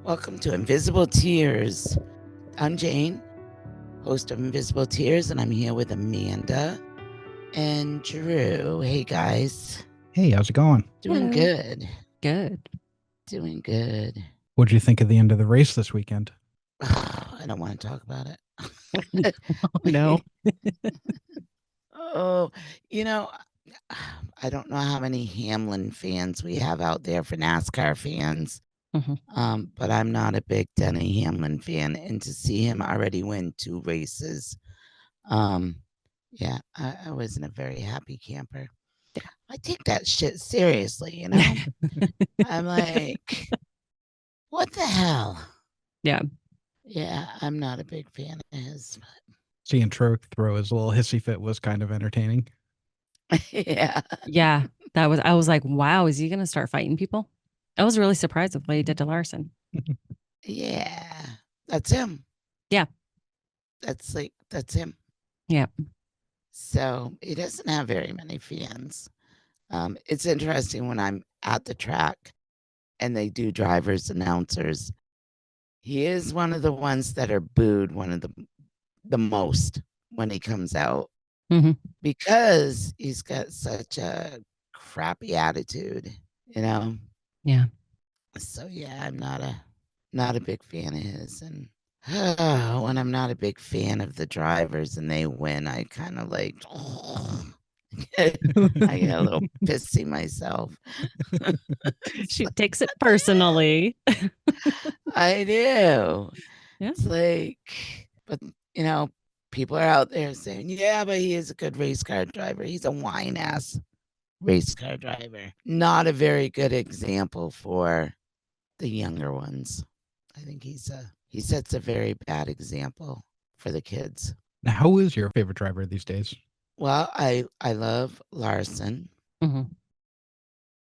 Welcome to Invisible Tears. I'm Jane, host of Invisible Tears, and I'm here with Amanda and Drew. Hey, guys. Hey, how's it going? Doing Hello. good. Good. Doing good. What'd you think of the end of the race this weekend? I don't want to talk about it. Oh, no. Oh, you know, I don't know how many Hamlin fans we have out there for NASCAR fans. But I'm not a big Denny Hamlin fan, and to see him already win 2 races, yeah, I wasn't a very happy camper. I take that shit seriously, you know? I'm like, what the hell? Yeah. Yeah, I'm not a big fan of his. Seeing Troke throw his little hissy fit was kind of entertaining. Yeah. Yeah. I was like, wow, is he going to start fighting people? I was really surprised with what he did to Larson. Yeah. That's him. Yeah. That's him. Yeah. So he doesn't have very many fans. It's interesting when I'm at the track and they do drivers announcers. He is one of the ones that are booed one of the most when he comes out because he's got such a crappy attitude, you know? Yeah. So yeah, I'm not a big fan of his. And when I'm not a big fan of the drivers and they win, I kind of like, I get a little pissy myself. She takes it personally. I do. Yeah. It's like, but you know, people are out there saying, yeah, but he is a good race car driver. He's a whine ass race car driver. Not a very good example for the younger ones. I think he sets a very bad example for the kids. Now, who is your favorite driver these days? Well, I love Larson.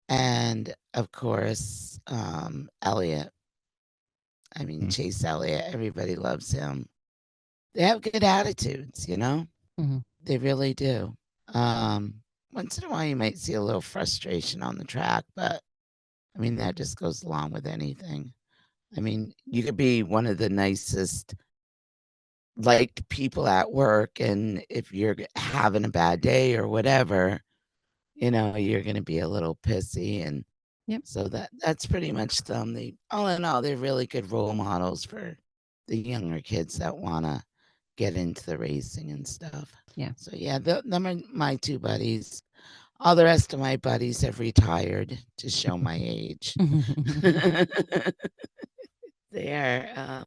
And of course, Elliott. I mean, Chase Elliott, everybody loves him. They have good attitudes, you know? They really do. Once in a while, you might see a little frustration on the track, but I mean, that just goes along with anything. I mean, you could be one of the nicest liked people at work, and if you're having a bad day or whatever, you know, you're going to be a little pissy. And so that's pretty much them. All in all, they're really good role models for the younger kids that want to get into the racing and stuff. Yeah. So yeah, them are my 2 buddies. All the rest of my buddies have retired to show my age. They are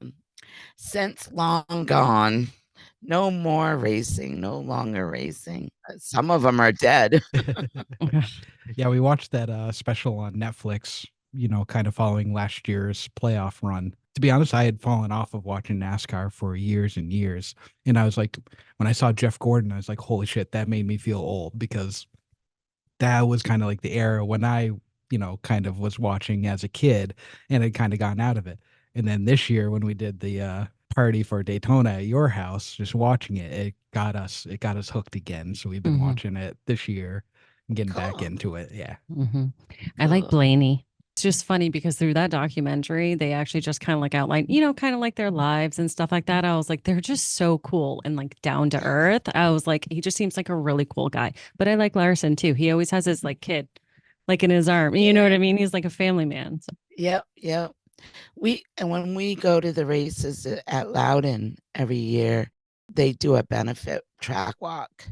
since long gone. No more racing, no longer racing. Some of them are dead. Yeah, we watched that special on Netflix, you know, kind of following last year's playoff run. To be honest, I had fallen off of watching NASCAR for years and years. And I was like, when I saw Jeff Gordon, I was like, holy shit, that made me feel old, because that was kind of like the era when I, you know, kind of was watching as a kid and had kind of gotten out of it. And then this year when we did the party for Daytona at your house, just watching it got us hooked again. So we've been watching it this year and getting back into it. Yeah. I like Blaney. It's just funny because through that documentary, they actually just kind of like outline, you know, kind of like their lives and stuff like that. I was like, they're just so cool and like down to earth. I was like, he just seems like a really cool guy. But I like Larson too. He always has his like kid like in his arm. You know what I mean? He's like a family man. So. Yep. When we go to the races at Loudon every year, they do a benefit track walk.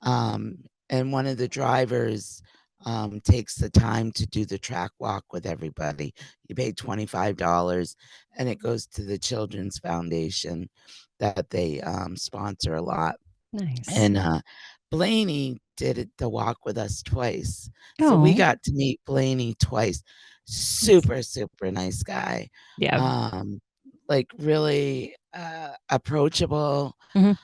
And one of the drivers takes the time to do the track walk with everybody. You pay $25 and it goes to the Children's Foundation that they sponsor a lot. Nice. And Blaney did the walk with us twice. So we got to meet Blaney twice. Super nice guy. Yeah. Like really approachable. You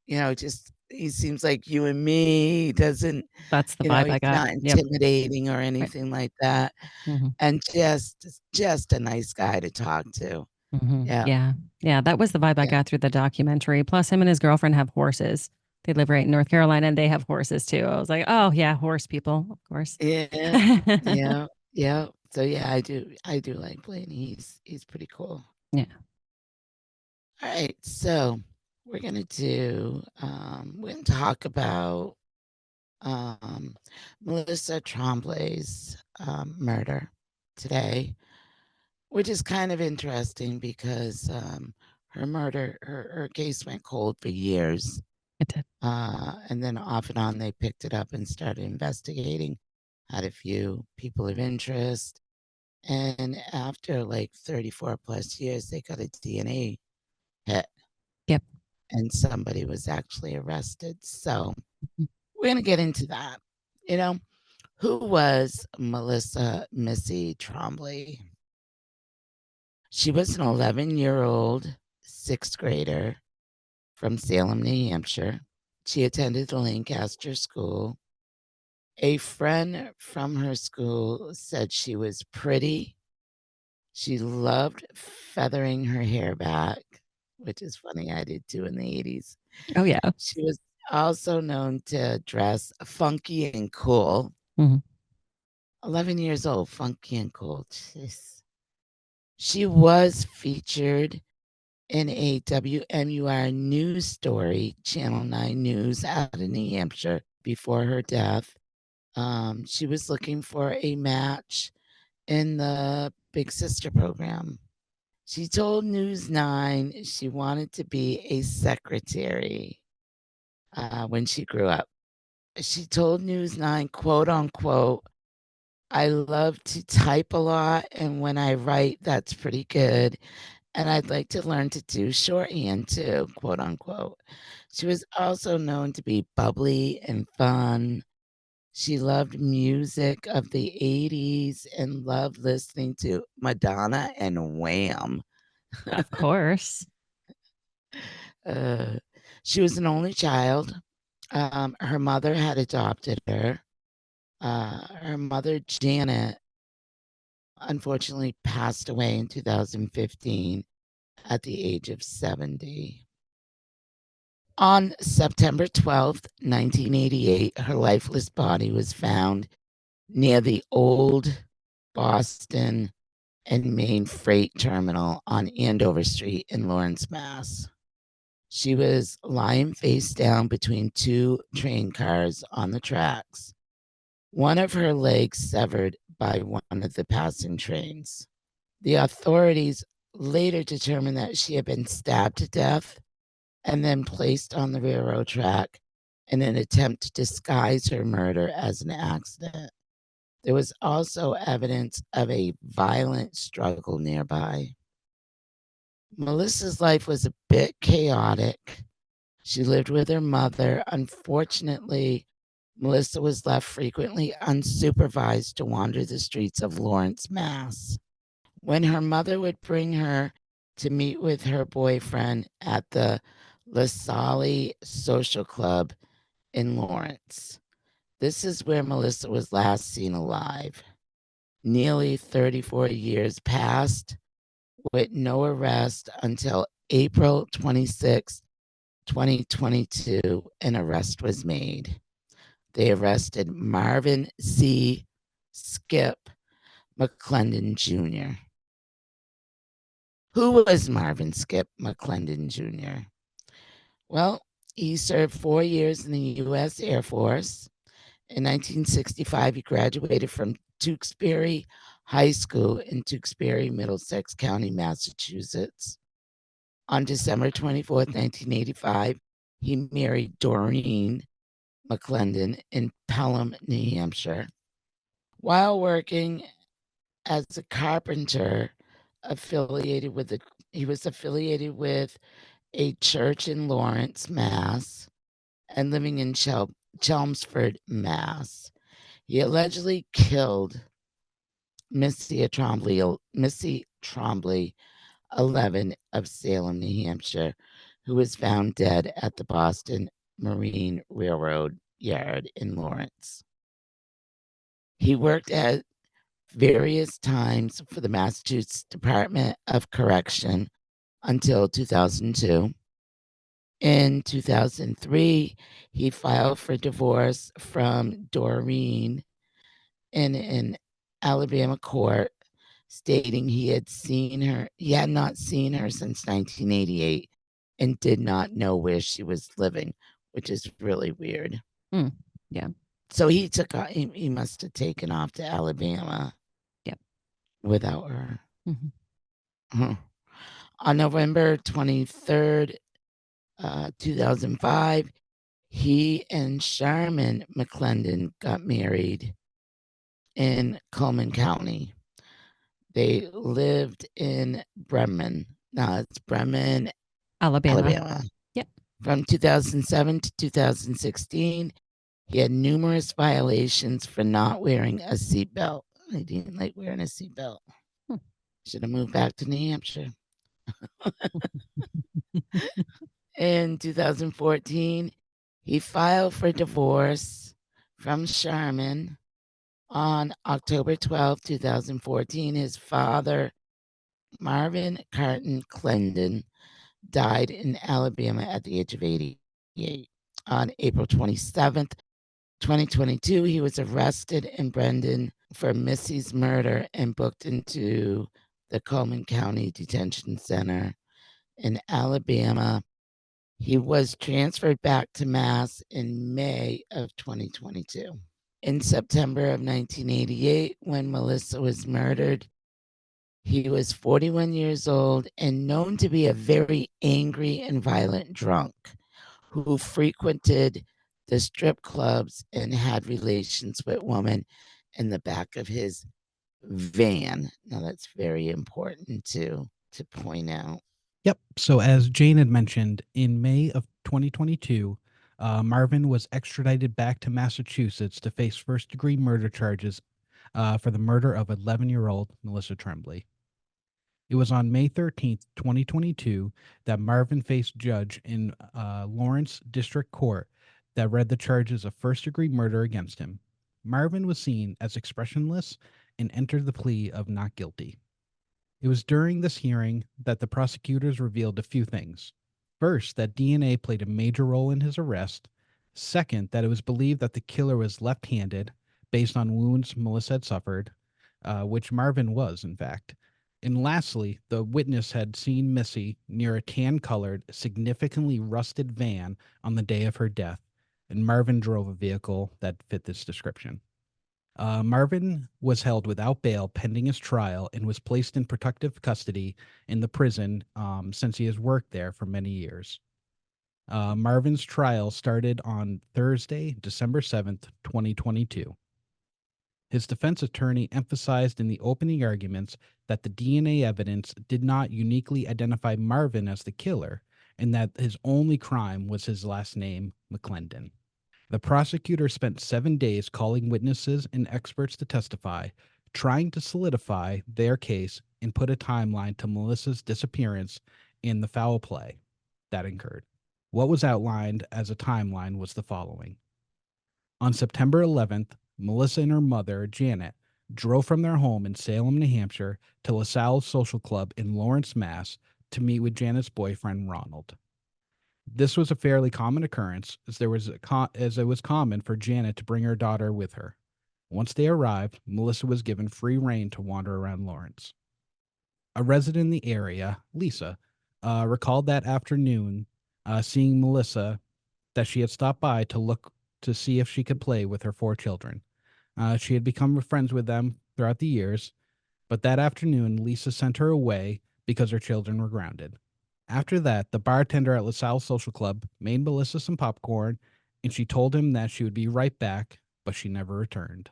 know, just he seems like you and me. He doesn't, that's the you know, vibe I he's got. not intimidating or anything like that. And just a nice guy to talk to. Yeah. That was the vibe I got through the documentary. Plus, him and his girlfriend have horses. They live right in North Carolina and they have horses too. I was like, oh yeah, horse people, of course. Yeah. So yeah, I do like Blaney. He's pretty cool. Yeah. All right, so we're gonna talk about Melissa Tremblay's murder today, which is kind of interesting because her case went cold for years. It did. And then off and on, they picked it up and started investigating, had a few people of interest. And after like 34 plus years, they got a DNA hit. Yep. And somebody was actually arrested. So Mhm. we're going to get into that. Who was Melissa Missy Tremblay? She was an 11-year-old sixth grader from Salem, New Hampshire. She attended the Lancaster School. A friend from her school said she was pretty. She loved feathering her hair back, which is funny. I did too in the 80s. Oh, yeah. She was also known to dress funky and cool. Mhm. 11 years old, funky and cool. Jeez. She was featured in a WMUR news story, Channel 9 News out of New Hampshire before her death. She was looking for a match in the Big Sister program. She told News 9 she wanted to be a secretary when she grew up. She told News 9, quote unquote, I love to type a lot, and when I write, that's pretty good. And I'd like to learn to do shorthand too, quote unquote. She was also known to be bubbly and fun. She loved music of the 80s and loved listening to Madonna and Wham. Of course. She was an only child. Her mother had adopted her. Her mother, Janet, unfortunately passed away in 2015 at the age of 70. On September 12th, 1988, her lifeless body was found near the old Boston and Maine freight terminal on Andover Street in Lawrence, Mass. She was lying face down between two train cars on the tracks. One of her legs severed by one of the passing trains. The authorities later determined that she had been stabbed to death and then placed on the railroad track in an attempt to disguise her murder as an accident. There was also evidence of a violent struggle nearby. Melissa's life was a bit chaotic. She lived with her mother. Unfortunately, Melissa was left frequently unsupervised to wander the streets of Lawrence, Mass. When her mother would bring her to meet with her boyfriend at the Lasalle Social Club in Lawrence. This is where Melissa was last seen alive. Nearly 34 years passed with no arrest until April 26, 2022, an arrest was made. They arrested Marvin C. Skip McClendon Jr. Who was Marvin Skip McClendon Jr.? Well, he served 4 years in the U.S. Air Force. In 1965, he graduated from Tewksbury High School in Tewksbury, Middlesex County, Massachusetts. On December 24th, 1985, he married Doreen McClendon in Pelham, New Hampshire. While working as a carpenter, he was affiliated with a church in Lawrence, Mass, and living in Chelmsford, Mass. He allegedly killed Missy Tremblay, 11, of Salem, New Hampshire, who was found dead at the Boston Marine Railroad yard in Lawrence. He worked at various times for the Massachusetts Department of Correction until 2002. In 2003, he filed for divorce from Doreen in an Alabama court, stating he had not seen her since 1988 and did not know where she was living, which is really weird. Yeah. So he must have taken off to Alabama. Yep. Without her. Mm-hmm. On November 23rd, 2005, he and Sharman McClendon got married in Coleman County. They lived in Bremen. No, it's Bremen, Alabama. Yep. From 2007 to 2016, he had numerous violations for not wearing a seatbelt. He didn't like wearing a seatbelt. Should have moved back to New Hampshire. In 2014, he filed for divorce from Sharman. On October 12, 2014, his father, Marvin Carton Clendon, died in Alabama at the age of 88. On April 27th, 2022, he was arrested in Brendan for Missy's murder and booked into the Coleman County Detention Center in Alabama. He was transferred back to Mass in May of 2022. In September of 1988, when Melissa was murdered, he was 41 years old and known to be a very angry and violent drunk who frequented the strip clubs and had relations with women in the back of his van. Now that's very important to point out. Yep. So as Jane had mentioned, in May of 2022, Marvin was extradited back to Massachusetts to face first-degree murder charges for the murder of 11-year-old Melissa Tremblay. It was on May 13th, 2022, that Marvin faced judge in Lawrence District Court that read the charges of first-degree murder against him. Marvin was seen as expressionless and entered the plea of not guilty. It was during this hearing that the prosecutors revealed a few things. First, that DNA played a major role in his arrest. Second, that it was believed that the killer was left-handed based on wounds Melissa had suffered, which Marvin was, in fact. And lastly, the witness had seen Missy near a tan-colored, significantly rusted van on the day of her death, and Marvin drove a vehicle that fit this description. Marvin was held without bail pending his trial and was placed in protective custody in the prison since he has worked there for many years. Marvin's trial started on Thursday, December 7th, 2022. His defense attorney emphasized in the opening arguments that the DNA evidence did not uniquely identify Marvin as the killer and that his only crime was his last name, McClendon. The prosecutor spent 7 days calling witnesses and experts to testify, trying to solidify their case and put a timeline to Melissa's disappearance and the foul play that occurred. What was outlined as a timeline was the following. On September 11th, Melissa and her mother, Janet, drove from their home in Salem, New Hampshire to Lasalle Social Club in Lawrence, Mass. To meet with Janet's boyfriend, Ronald. This was a fairly common occurrence, as it was common for Janet to bring her daughter with her. Once they arrived, Melissa was given free rein to wander around Lawrence. A resident in the area, Lisa, recalled that afternoon seeing Melissa, that she had stopped by to look to see if she could play with her 4 children. She had become friends with them throughout the years, but that afternoon, Lisa sent her away because her children were grounded. After that, the bartender at Lasalle Social Club made Melissa some popcorn, and she told him that she would be right back, but she never returned.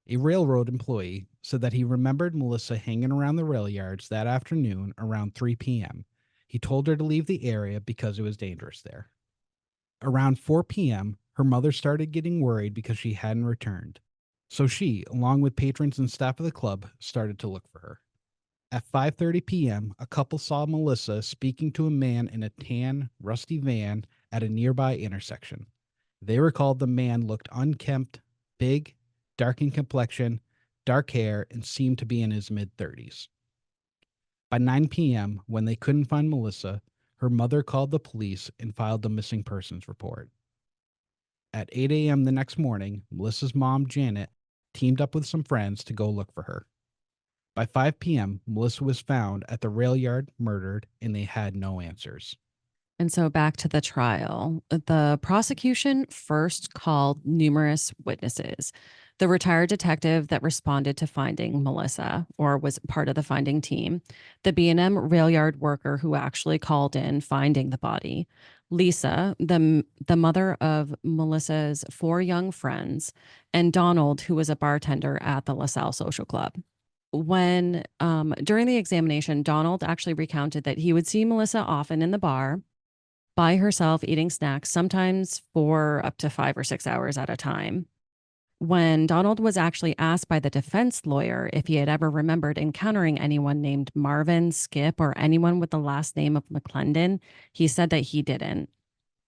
A railroad employee said that he remembered Melissa hanging around the rail yards that afternoon around 3 p.m. He told her to leave the area because it was dangerous there. Around 4 p.m., her mother started getting worried because she hadn't returned. So she, along with patrons and staff of the club, started to look for her. At 5:30 p.m., a couple saw Melissa speaking to a man in a tan, rusty van at a nearby intersection. They recalled the man looked unkempt, big, dark in complexion, dark hair, and seemed to be in his mid-30s. By 9 p.m., when they couldn't find Melissa, her mother called the police and filed a missing persons report. At 8 a.m. the next morning, Melissa's mom, Janet, teamed up with some friends to go look for her. By 5 p.m., Melissa was found at the rail yard, murdered, and they had no answers. And so back to the trial. The prosecution first called numerous witnesses. The retired detective that responded to finding Melissa, or was part of the finding team, the B&M Railroad worker who actually called in finding the body, Lisa, the mother of Melissa's 4 young friends, and Donald, who was a bartender at the Lasalle Social Club. When during the examination, Donald actually recounted that he would see Melissa often in the bar by herself eating snacks, sometimes for up to 5 or 6 hours at a time. When Donald was actually asked by the defense lawyer if he had ever remembered encountering anyone named Marvin, Skip, or anyone with the last name of McClendon, he said that he didn't.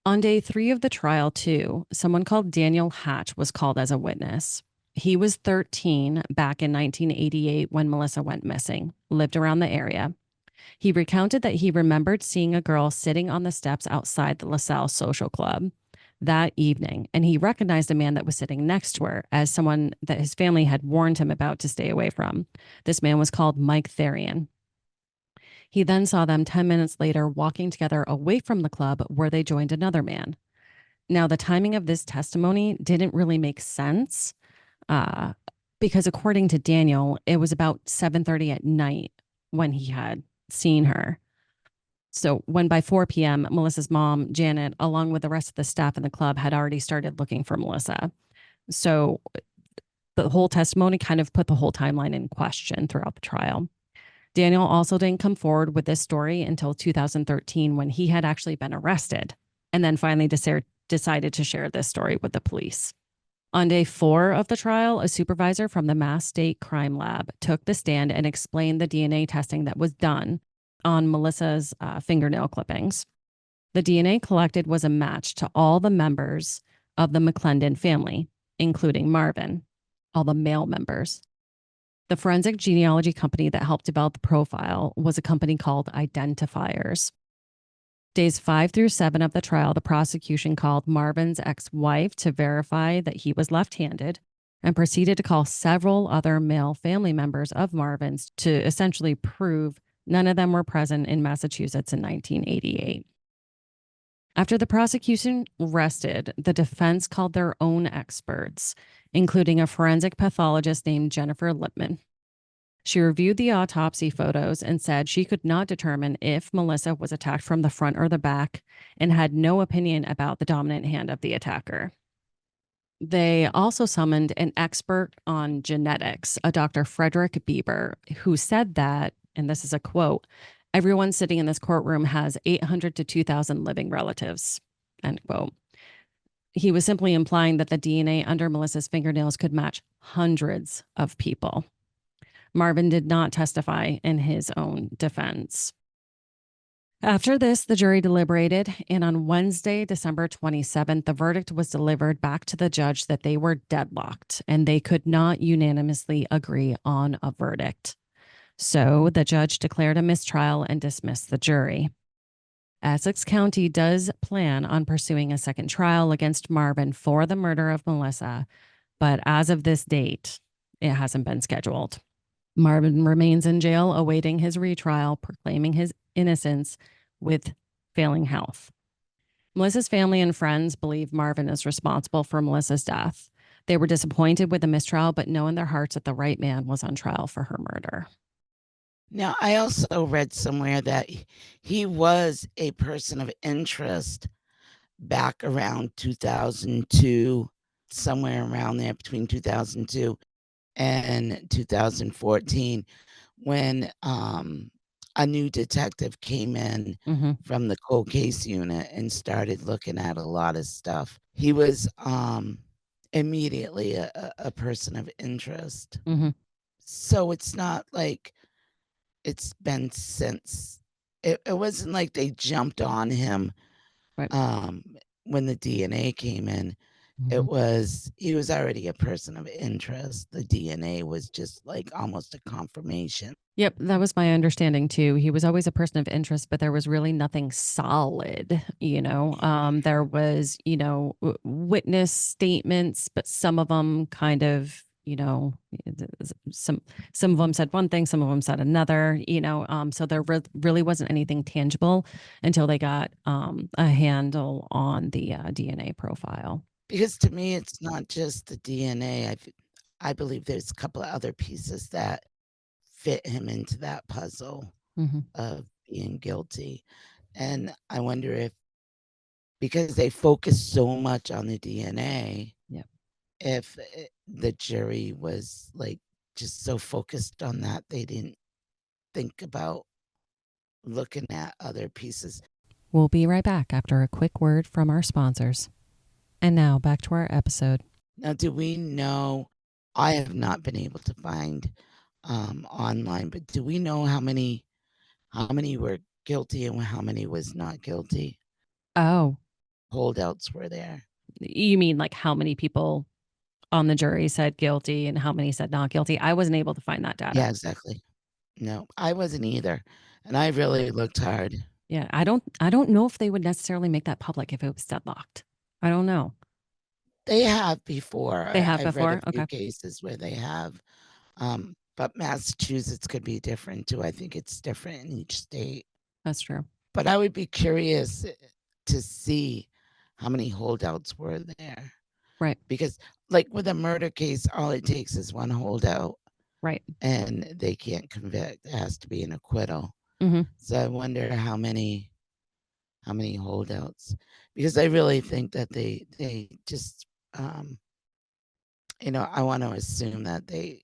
On day 3 of the trial, too, someone called Daniel Hatch was called as a witness. He was 13 back in 1988 when Melissa went missing, lived around the area. He recounted that he remembered seeing a girl sitting on the steps outside the Lasalle Social Club that evening, and he recognized a man that was sitting next to her as someone that his family had warned him about to stay away from. This man was called Mike Therian. He then saw them 10 minutes later walking together away from the club where they joined another man. Now, the timing of this testimony didn't really make sense because according to Daniel, it was about 7:30 at night when he had seen her. So when by 4 p.m., Melissa's mom, Janet, along with the rest of the staff in the club, had already started looking for Melissa. So the whole testimony kind of put the whole timeline in question throughout the trial. Daniel also didn't come forward with this story until 2013 when he had actually been arrested and then finally decided to share this story with the police. On day 4 of the trial, a supervisor from the Mass State Crime Lab took the stand and explained the DNA testing that was done on Melissa's fingernail clippings. The DNA collected was a match to all the members of the McClendon family, including Marvin, all the male members. The forensic genealogy company that helped develop the profile was a company called Identifiers. Days 5 through 7 of the trial, the prosecution called Marvin's ex-wife to verify that he was left-handed and proceeded to call several other male family members of Marvin's to essentially prove none of them were present in Massachusetts in 1988. After the prosecution rested, the defense called their own experts, including a forensic pathologist named Jennifer Lipman. She reviewed the autopsy photos and said she could not determine if Melissa was attacked from the front or the back and had no opinion about the dominant hand of the attacker. They also summoned an expert on genetics, a Dr. Frederick Bieber, who said that, and this is a quote, "Everyone sitting in this courtroom has 800 to 2,000 living relatives," end quote. He was simply implying that the DNA under Melissa's fingernails could match hundreds of people. Marvin did not testify in his own defense. After this, the jury deliberated, and on Wednesday, December 27th, the verdict was delivered back to the judge that they were deadlocked and they could not unanimously agree on a verdict. So the judge declared a mistrial and dismissed the jury. Essex County does plan on pursuing a second trial against Marvin for the murder of Melissa, but as of this date, it hasn't been scheduled. Marvin remains in jail awaiting his retrial, proclaiming his innocence with failing health. Melissa's family and friends believe Marvin is responsible for Melissa's death. They were disappointed with the mistrial, but know in their hearts that the right man was on trial for her murder. Now, I also read somewhere that he was a person of interest back around 2002, somewhere around there between 2002 and 2014, when a new detective came in from the cold case unit and started looking at a lot of stuff. He was immediately a person of interest. So it's not like it's been since. It wasn't like they jumped on him when the DNA came in. He was already a person of interest. The DNA was just like almost a confirmation. Yep, that was my understanding too. He was always a person of interest, but there was really nothing solid, there was, witness statements, but some of them kind of, some of them said one thing, some of them said another, so there really wasn't anything tangible until they got a handle on the DNA profile. Because to me, it's not just the DNA. I believe there's a couple of other pieces that fit him into that puzzle of being guilty. And I wonder if, because they focus so much on the DNA, if the jury was like just so focused on that, they didn't think about looking at other pieces. We'll be right back after a quick word from our sponsors. And now back to our episode. Now, do we know, I have not been able to find online, but do we know how many were guilty and how many was not guilty? Oh. Holdouts were there. You mean like how many people on the jury said guilty and how many said not guilty? I wasn't able to find that data. Yeah, exactly. No, I wasn't either. And I really looked hard. Yeah, I don't know if they would necessarily make that public if it was deadlocked. I don't know. They have before. I've read a few okay. cases where they have. But Massachusetts could be different too. I think it's different in each state. That's true. But I would be curious to see how many holdouts were there. Right. Because like with a murder case, all it takes is one holdout. Right. And they can't convict. It has to be an acquittal. So I wonder how many holdouts, because I really think that they just, I want to assume that they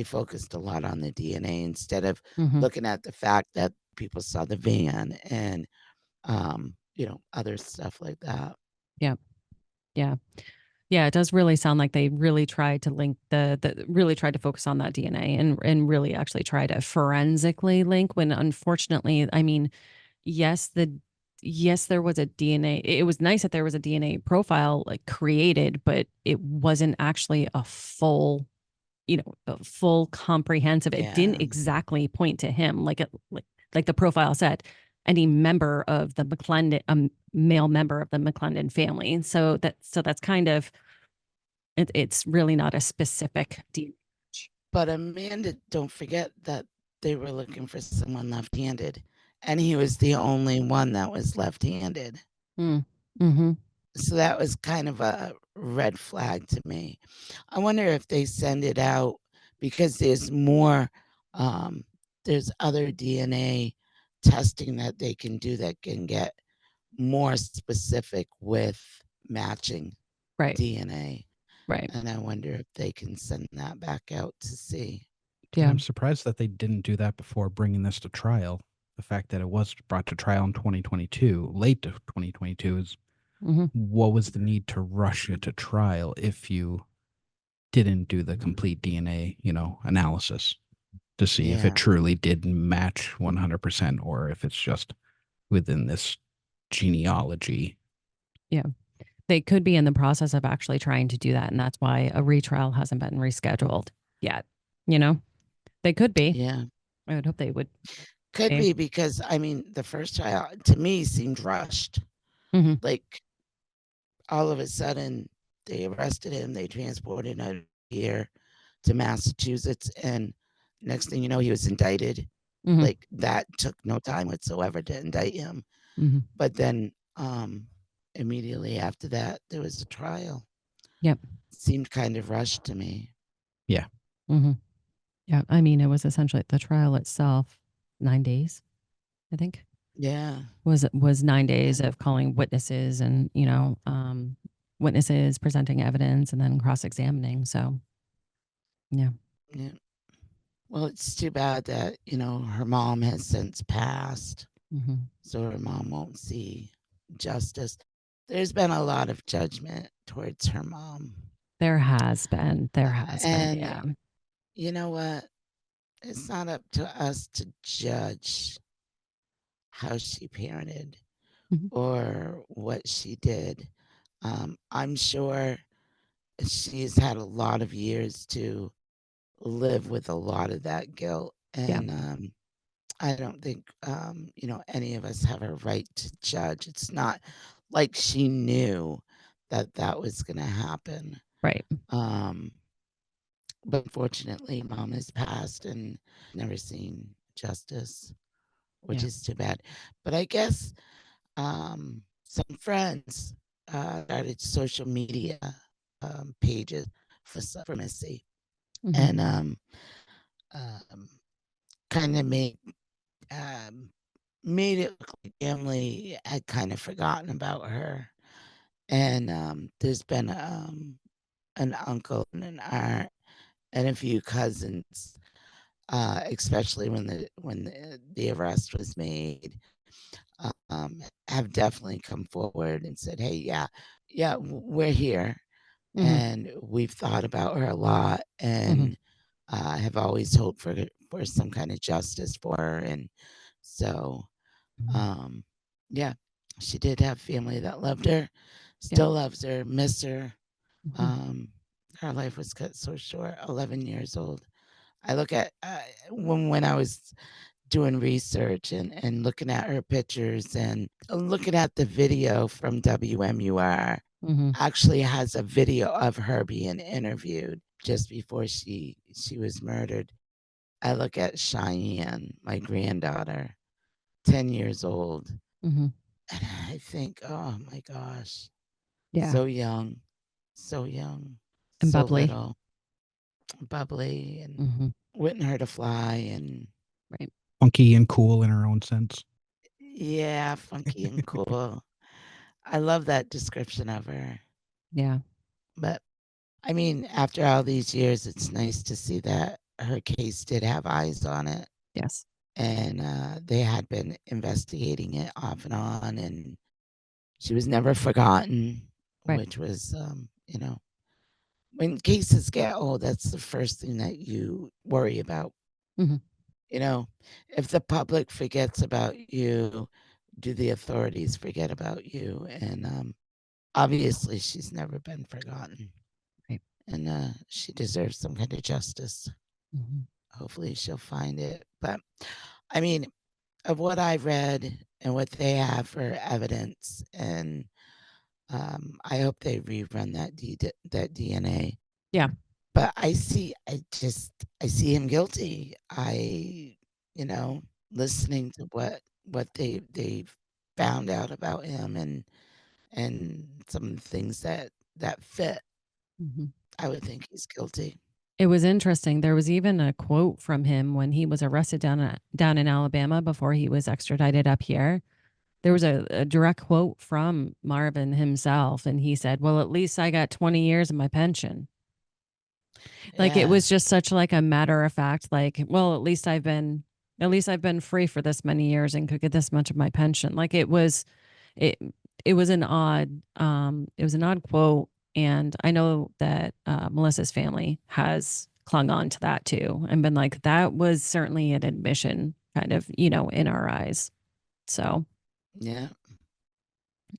focused a lot on the DNA instead of looking at the fact that people saw the van and, other stuff like that. Yeah. Yeah. Yeah, it does really sound like they really tried to link really tried to focus on that DNA and really actually try to forensically link, when unfortunately, I mean, yes, there was a DNA. It was nice that there was a DNA profile like created, but it wasn't actually a full comprehensive. Yeah. It didn't exactly point to him like the profile said, any member of the McClendon, male member of the McClendon family. So that's kind of, it's really not a specific DNA. But Amanda, don't forget that they were looking for someone left-handed, and he was the only one that was left-handed. So that was kind of a red flag to me. I wonder if they send it out because there's more, there's other DNA testing that they can do that can get more specific with matching DNA. Right. And I wonder if they can send that back out to see. Yeah. I'm surprised that they didn't do that before bringing this to trial. The fact that it was brought to trial in 2022, late 2022, is what was the need to rush it to trial if you didn't do the complete DNA, analysis to see if it truly did match 100% or if it's just within this genealogy. Yeah. They could be in the process of actually trying to do that. And that's why a retrial hasn't been rescheduled yet. They could be. Yeah. I would hope they would. Could be because, I mean, the first trial to me seemed rushed. Like all of a sudden they arrested him, they transported him here to Massachusetts, and next thing you know, he was indicted. Like that took no time whatsoever to indict him. But then immediately after that, there was a trial. Yep. Seemed kind of rushed to me. Yeah. Yeah. I mean, it was essentially the trial itself, 9 days, I think. Yeah. Was 9 days of calling witnesses and, witnesses presenting evidence and then cross-examining. So, yeah. Yeah. Well, it's too bad that, her mom has since passed. So her mom won't see justice. There's been a lot of judgment towards her mom. There has been, yeah. You know what? It's not up to us to judge how she parented or what she did. I'm sure she's had a lot of years to live with a lot of that guilt. And I don't think, any of us have a right to judge. It's not like she knew that that was going to happen. Right. But unfortunately, mom has passed and never seen justice, which is too bad. But I guess some friends started social media pages for Missy, and kind of made it look like family had kind of forgotten about her. And there's been an uncle and an aunt and a few cousins, especially when the arrest was made, have definitely come forward and said, "Hey, yeah, we're here, and we've thought about her a lot, and have always hoped for some kind of justice for her." And so, yeah, she did have family that loved her, still loves her, miss her. Her life was cut so short, 11 years old. I look at when I was doing research and looking at her pictures and looking at the video from WMUR, actually has a video of her being interviewed just before she was murdered. I look at Cheyenne, my granddaughter, 10 years old, and I think, oh my gosh, so young, and so bubbly. little, bubbly, and wouldn't hurt a fly, and right, funky and cool in her own sense. yeah, funky and cool. I love that description of her. Yeah. But I mean, after all these years, it's nice to see that her case did have eyes on it. Yes. And they had been investigating it off and on, and she was never forgotten, which was, when cases get old, that's the first thing that you worry about. If the public forgets about you, do the authorities forget about you? And obviously, she's never been forgotten. Right. And she deserves some kind of justice. Hopefully, she'll find it. But I mean, of what I've read and what they have for evidence, and I hope they rerun that DNA. Yeah. But I see him guilty. Listening to what they found out about him and some of the things that fit, I would think he's guilty. It was interesting. There was even a quote from him when he was arrested down in Alabama before he was extradited up here. There was a direct quote from Marvin himself, and he said, "Well, at least I got 20 years of my pension." Like it was just such like a matter of fact, like, well, at least I've been free for this many years and could get this much of my pension. Like it was an odd quote. And I know that Melissa's family has clung on to that too and been like, that was certainly an admission kind of, in our eyes. So, yeah.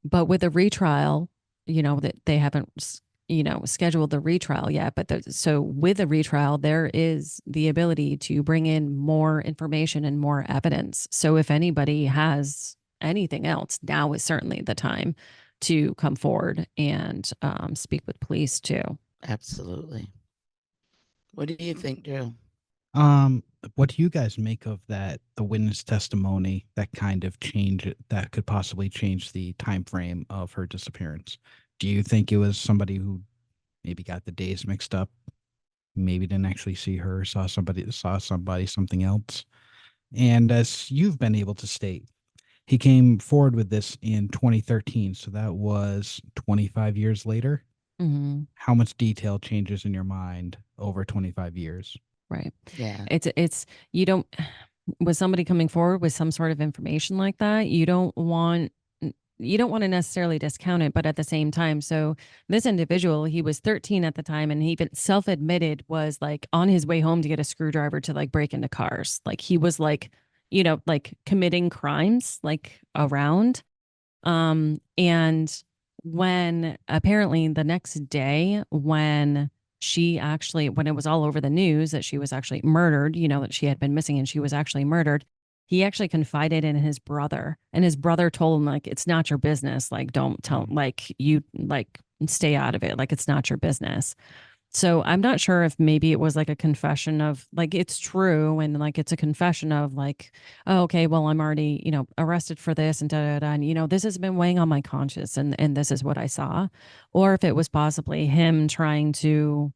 But with a retrial, that they haven't, scheduled the retrial yet. But so with a retrial, there is the ability to bring in more information and more evidence. So if anybody has anything else, now is certainly the time to come forward and speak with police too. Absolutely. What do you think, Drew? What do you guys make of that? The witness testimony that kind of that could possibly change the time frame of her disappearance. Do you think it was somebody who maybe got the days mixed up, maybe didn't actually see her, saw something else? And as you've been able to state, he came forward with this in 2013, so that was 25 years later. How much detail changes in your mind over 25 years? Right. Yeah. It's you don't, with somebody coming forward with some sort of information like that, you don't want to necessarily discount it, but at the same time, so this individual, he was 13 at the time, and he even self-admitted was like on his way home to get a screwdriver to like break into cars. Like he was like, like committing crimes like around. And when apparently the next day, when it was all over the news that she was actually murdered, that she had been missing and she was actually murdered, he actually confided in his brother, and his brother told him, like, it's not your business. Like, don't tell, like, you, like, stay out of it. Like, it's not your business. So I'm not sure if maybe it was like a confession of like it's true and like it's a confession of like, oh, okay, well, I'm already, arrested for this and da da da. And this has been weighing on my conscience and this is what I saw. Or if it was possibly him trying to,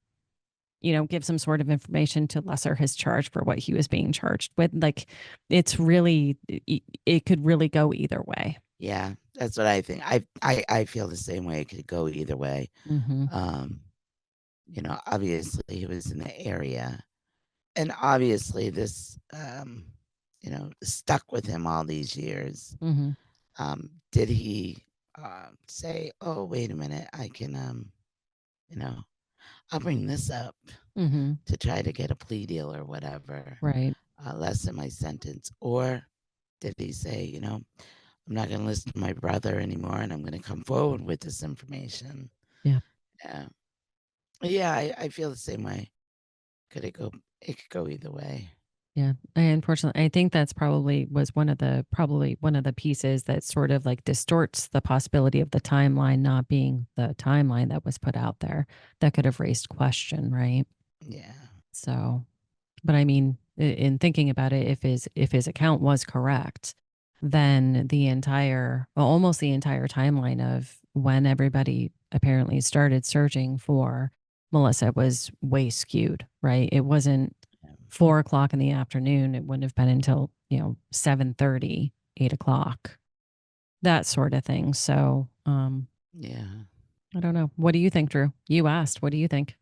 give some sort of information to lesser his charge for what he was being charged with. Like it's really it could really go either way. Yeah, that's what I think. I feel the same way. It could go either way. Mm-hmm. Obviously he was in the area, and obviously this, stuck with him all these years. Mm-hmm. Did he say, "Oh, wait a minute, I can, I'll bring this up Mm-hmm. to try to get a plea deal or whatever, Right. lessen my sentence," or did he say, "I'm not going to listen to my brother anymore, and I'm going to come forward with this information"? Yeah. Yeah. Yeah, I feel the same way. It could go either way. Yeah. Unfortunately, I think that's probably one of the pieces that sort of like distorts the possibility of the timeline not being the timeline that was put out there that could have raised question, right? Yeah. So, but I mean, in thinking about it, if his account was correct, then almost the entire timeline of when everybody apparently started searching for Melissa was way skewed, right? It wasn't 4 o'clock in the afternoon. It wouldn't have been until 7:30, 8 o'clock, that sort of thing. So, Yeah. I don't know. What do you think, Drew? You asked. What do you think?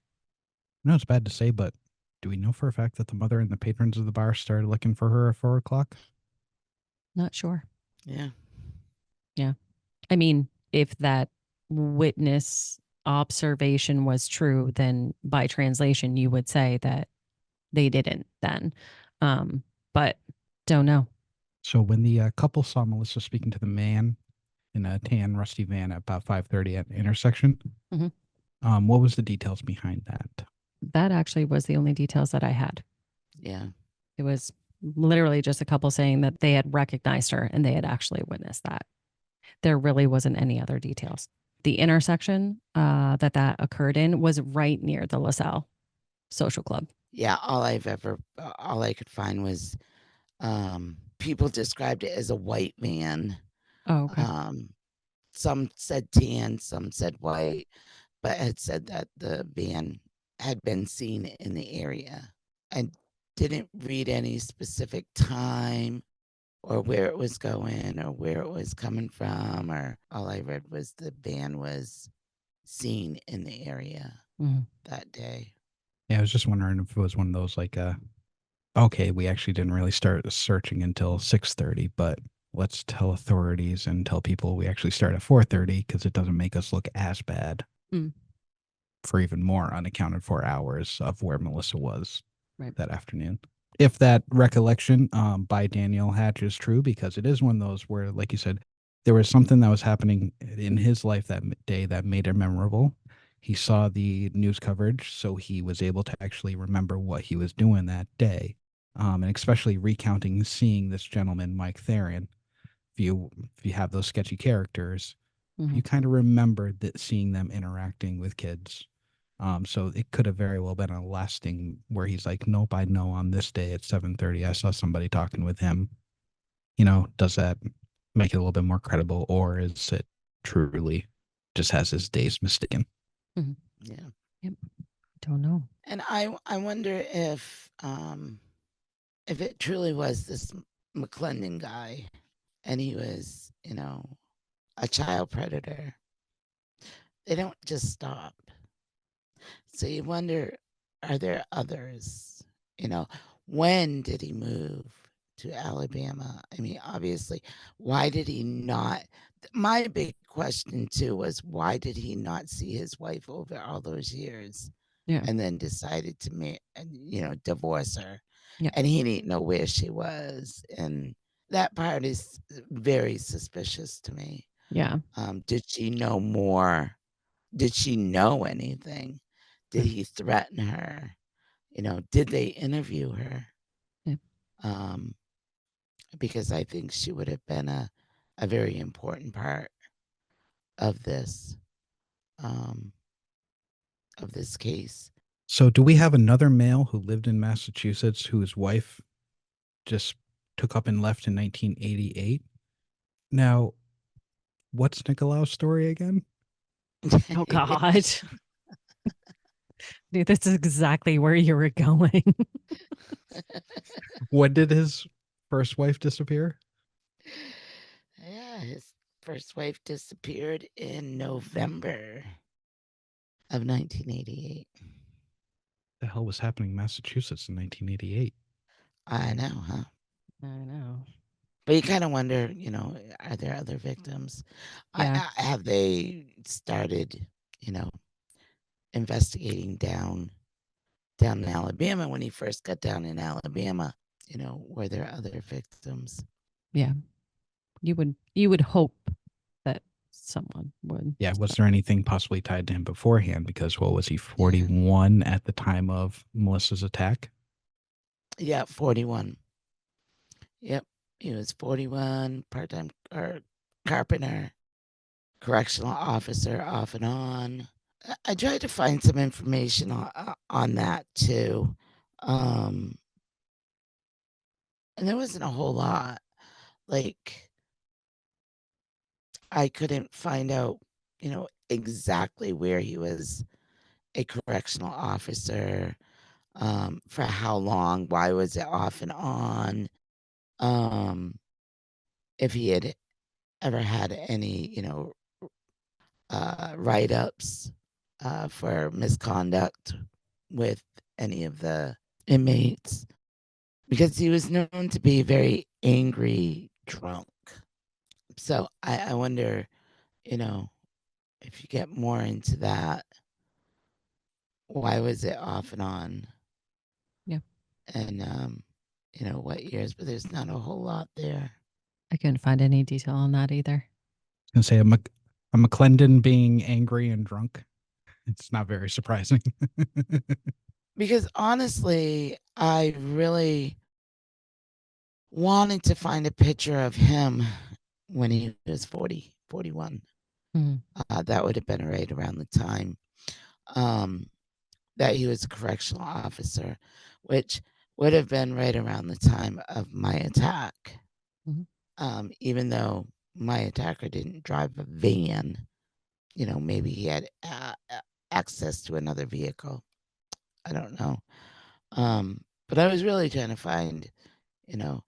No, it's bad to say, but do we know for a fact that the mother and the patrons of the bar started looking for her at 4 o'clock? Not sure. Yeah. Yeah. I mean, if that witness observation was true, then by translation, you would say that they didn't then. But don't know. So when the couple saw Melissa speaking to the man in a tan, rusty van at about 5:30 at an intersection, what was the details behind that? That actually was the only details that I had. Yeah. It was literally just a couple saying that they had recognized her and they had actually witnessed that. There really wasn't any other details. The intersection that occurred in was right near the Lasalle Social Club. Yeah. All I could find was people described it as a white van. Oh, okay. Some said tan, some said white, but had said that the van had been seen in the area. I didn't read any specific time or where it was going or where it was coming from, or all I read was the van was seen in the area that day. Yeah, I was just wondering if it was one of those like, okay, we actually didn't really start searching until 6:30, but let's tell authorities and tell people we actually start at 4:30 because it doesn't make us look as bad for even more unaccounted for hours of where Melissa was that afternoon. If that recollection by Daniel Hatch is true, because it is one of those where, like you said, there was something that was happening in his life that day that made it memorable. He saw the news coverage, so he was able to actually remember what he was doing that day. And especially recounting seeing this gentleman, Mike Theron, if you have those sketchy characters, you kind of remember that seeing them interacting with kids. So it could have very well been a lasting where he's like, nope, I know on this day at 7:30, I saw somebody talking with him. Does that make it a little bit more credible, or is it truly just has his days mistaken? Yeah. Yep. Don't know. And I wonder if it truly was this McClendon guy and he was, a child predator. They don't just stop. So you wonder, are there others? When did he move to Alabama? I mean, obviously, why did he not? My big question too was, why did he not see his wife over all those years? Yeah. And then decided to divorce her. Yeah. And he didn't know where she was. And that part is very suspicious to me. Yeah. Did she know more? Did she know anything? Did he threaten her? Did they interview her? Yeah. Because I think she would have been a very important part of this case. So do we have another male who lived in Massachusetts whose wife just took up and left in 1988? Now, what's Nicolao's story again? Oh God. Dude, that's exactly where you were going. When did his first wife disappear? Yeah, his first wife disappeared in November of 1988. The hell was happening in Massachusetts in 1988? I know, huh? I know. But you kind of wonder, you know, are there other victims? Yeah. Have they started, you know, investigating down in Alabama when he first got down in Alabama? You know, were there other victims? Yeah. You would hope that someone would. Yeah, was there anything possibly tied to him beforehand? Because what was he, 41 at the time of Melissa's attack? Yeah, 41. Yep, he was 41, part-time or carpenter, correctional officer, off and on. I tried to find some information on that too, and there wasn't a whole lot. Like, I couldn't find out, you know, exactly where he was a correctional officer, for how long, why was it off and on, if he had ever had any, you know, write-ups for misconduct with any of the inmates, because he was known to be very angry drunk. So I wonder, you know, if you get more into that, why was it off and on? Yeah. And you know, what years, but there's not a whole lot there. I couldn't find any detail on that either. I was going to say a McClendon being angry and drunk. It's not very surprising. Because honestly, I really wanted to find a picture of him when he was 40, 41. That would have been right around the time that he was a correctional officer, which would have been right around the time of my attack. Even though my attacker didn't drive a van, you know, maybe he had access to another vehicle. I don't know. But I was really trying to find, you know,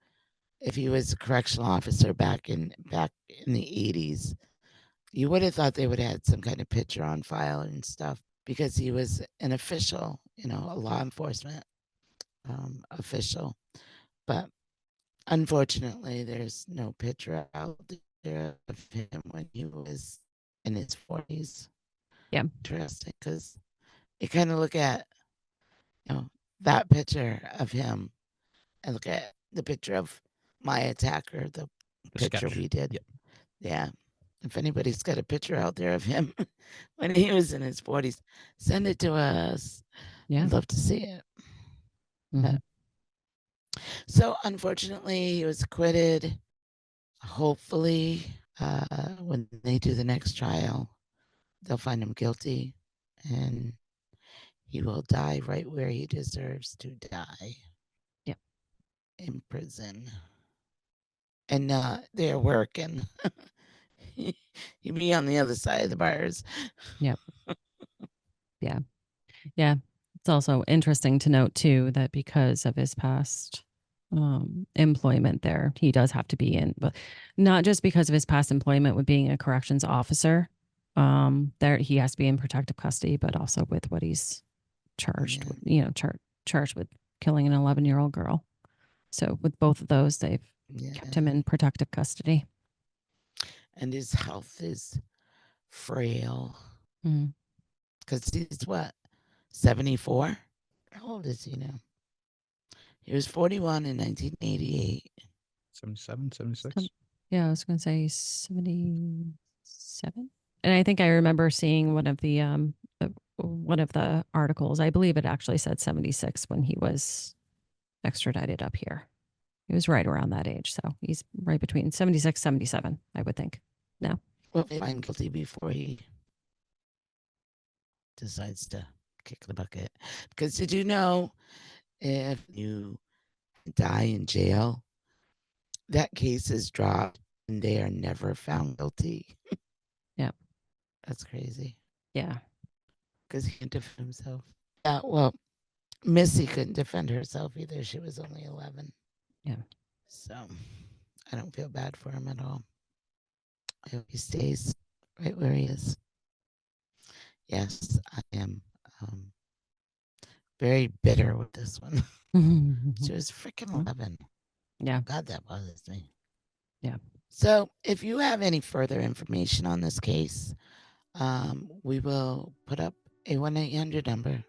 if he was a correctional officer back in the 80s, you would have thought they would have had some kind of picture on file and stuff, because he was an official, you know, a law enforcement official. But unfortunately, there's no picture out there of him when he was in his 40s. Yeah. Interesting, because you kind of look at, you know, that picture of him and look at the picture of my attacker, the picture we did. Yep. Yeah. If anybody's got a picture out there of him when he was in his 40s, send it to us. Yeah. I'd love to see it. So unfortunately, he was acquitted. Hopefully, when they do the next trial, they'll find him guilty and he will die right where he deserves to die. Yep. In prison. And not there working. He'd be on the other side of the bars. Yep. Yeah. Yeah. It's also interesting to note too that because of his past employment there, he does have to be in, but not just because of his past employment with being a corrections officer. There he has to be in protective custody, but also with what he's charged with, you know, charged with killing an 11-year-old girl. So with both of those, they've kept him in protective custody. And his health is frail. Because he's what, 74? How old is he now? He was 41 in 1988. 77, 76? Yeah, I was going to say 77. And I think I remember seeing one of the articles. I believe it actually said 76 when he was extradited up here. He was right around that age. So he's right between 76, 77, I would think. No. Well, they find guilty before he decides to kick in the bucket. Because did you know if you die in jail, that case is dropped and they are never found guilty? Yeah. That's crazy. Yeah. Because he can defend himself. Yeah, well, Missy couldn't defend herself either. She was only 11. Yeah. So I don't feel bad for him at all. I hope he stays right where he is. Yes, I am very bitter with this one. She was freaking 11. Yeah. God, that bothers me. Yeah. So if you have any further information on this case, we will put up a 1-800 number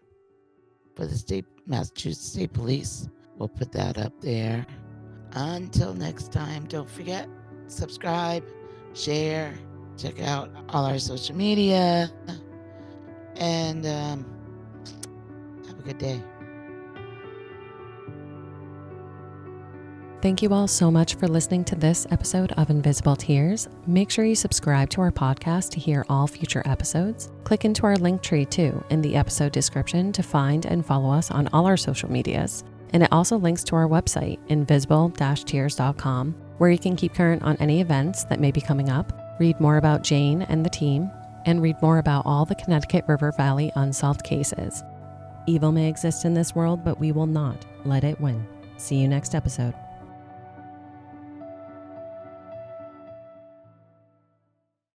for the Massachusetts State Police. We'll put that up there. Until next time, don't forget, subscribe, share, check out all our social media, and have a good day. Thank you all so much for listening to this episode of Invisible Tears. Make sure you subscribe to our podcast to hear all future episodes. Click into our link tree too in the episode description to find and follow us on all our social medias. And it also links to our website, invisible-tears.com, where you can keep current on any events that may be coming up, read more about Jane and the team, and read more about all the Connecticut River Valley unsolved cases. Evil may exist in this world, but we will not let it win. See you next episode.